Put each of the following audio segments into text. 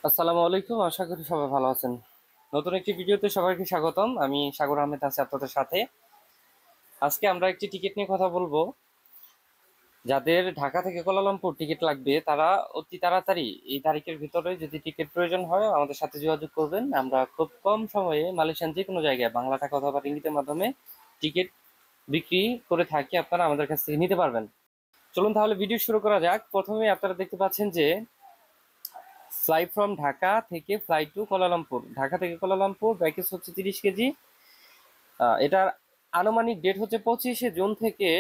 আসসালামু আলাইকুম, আশা করি সবাই ভালো আছেন। নতুন একটি ভিডিওতে সবাইকে স্বাগতম। আমি সাগর আহমেদ আছি আপনাদের সাথে। আজকে আমরা একটি টিকিট নিয়ে কথা বলবো। যাদের ঢাকা থেকে কুয়ালালামপুর টিকিট লাগবে তারা অতি তাড়াতাড়ি এই তারিখের ভিতরে যদি টিকিট প্রয়োজন হয় আমাদের সাথে যোগাযোগ করবেন। আমরা খুব কম সময়ে মালয়েশিয়ান যে কোনো জায়গায় বাংলা টাকা অথবা রিঙ্গিতের মাধ্যমে টিকিট বিক্রি করে থাকি, আপনারা আমাদের কাছ থেকে নিতে পারবেন। চলুন তাহলে ভিডিও শুরু করা যাক। প্রথমে আপনারা দেখতে পাচ্ছেন যে ফ্লাই ফ্রম ঢাকা থেকে ফ্লাই টু কুয়ালালামপুর। ঢাকা থেকে কুয়ালালামপুর প্যাকেজ হচ্ছে 30 কেজি। এটার আনুমানিক ডেট হচ্ছে 25শে জুন থেকে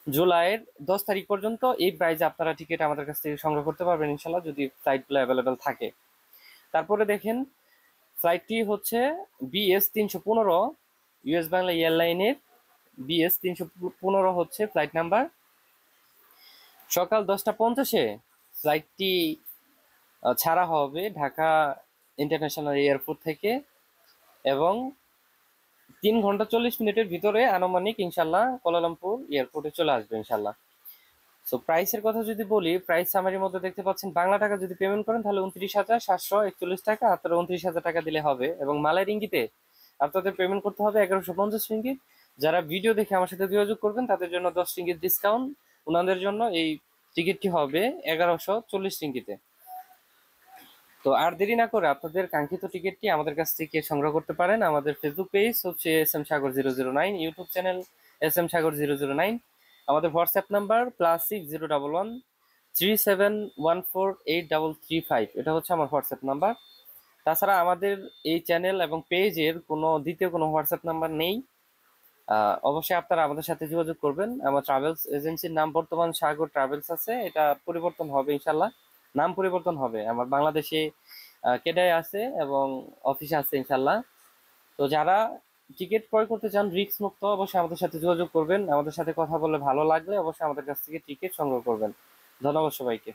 জুলাইয়ের 10 তারিখ পর্যন্ত। এই প্রাইজে আপনারা টিকিট আমাদের কাছ থেকে সংগ্রহ করতে পারবেন ইনশাল্লাহ, যদি ফ্লাইটগুলো অ্যাভেলেবেল থাকে। তারপরে দেখেন, ফ্লাইটটি হচ্ছে BS 315, ইউএস বাংলা এয়ারলাইনের BS 315 হচ্ছে ফ্লাইট নাম্বার। সকাল 10টা 50-এ ফ্লাইটটি ছাড়া হবে ঢাকা ইন্টারন্যাশনাল এয়ারপোর্ট থেকে, এবং 3 ঘন্টা 40 মিনিটের ভিতরে আনুমানিক ইনশাল্লাহ কুয়ালালামপুর এয়ারপোর্টে চলে আসবে ইনশাল্লাহ। সো প্রাইসের কথা যদি বলি, প্রাইস সামারির মধ্যে দেখতে পাচ্ছেন বাংলা টাকা যদি পেমেন্ট করেন তাহলে 29,741 টাকা, আপনারা 29,000 টাকা দিলে হবে। এবং মালয় রিঙ্গিতে আপনাদের পেমেন্ট করতে হবে 1150 রিঙ্গিত। যারা ভিডিও দেখে আমার সাথে যোগাযোগ করবেন তাদের জন্য 10 রিঙ্গিত ডিসকাউন্ট। ওনাদের জন্য এই টিকিটটি হবে 1140 রিঙ্গিতে। তো আর দেরি না করে আপনাদের কাঙ্ক্ষিত টিকিটটি আমাদের কাছ থেকে সংগ্রহ করতে পারেন। আমাদের ফেসবুক পেজ হচ্ছে SM Sagar 009, YouTube channel SM Sagar 009, আমাদের হোয়াটসঅ্যাপ নাম্বার +6011371483335, এটা হচ্ছে আমার হোয়াটসঅ্যাপ নাম্বার। তাছাড়া আমাদের এই চ্যানেল এবং পেজের কোনো দ্বিতীয় কোনো হোয়াটসঅ্যাপ নাম্বার নেই। অবশ্যই আপনারা আমাদের সাথে যোগাযোগ করবেন। আমার ট্রাভেলস এজেন্সির নাম বর্তমান সাগর ট্রাভেলস আছে, এটা পরিবর্তন হবে ইনশাল্লাহ, নাম পরিবর্তন হবে। আমার বাংলাদেশে কেডাই আছে এবং অফিস আছে ইনশাল্লাহ। তো যারা টিকিট ক্রয় করতে চান রিস্ক মুক্ত, অবশ্যই আমাদের সাথে যোগাযোগ করবেন। আমাদের সাথে কথা বলে ভালো লাগলে অবশ্যই আমাদের কাছ থেকে টিকিট সংগ্রহ করবেন। ধন্যবাদ সবাইকে।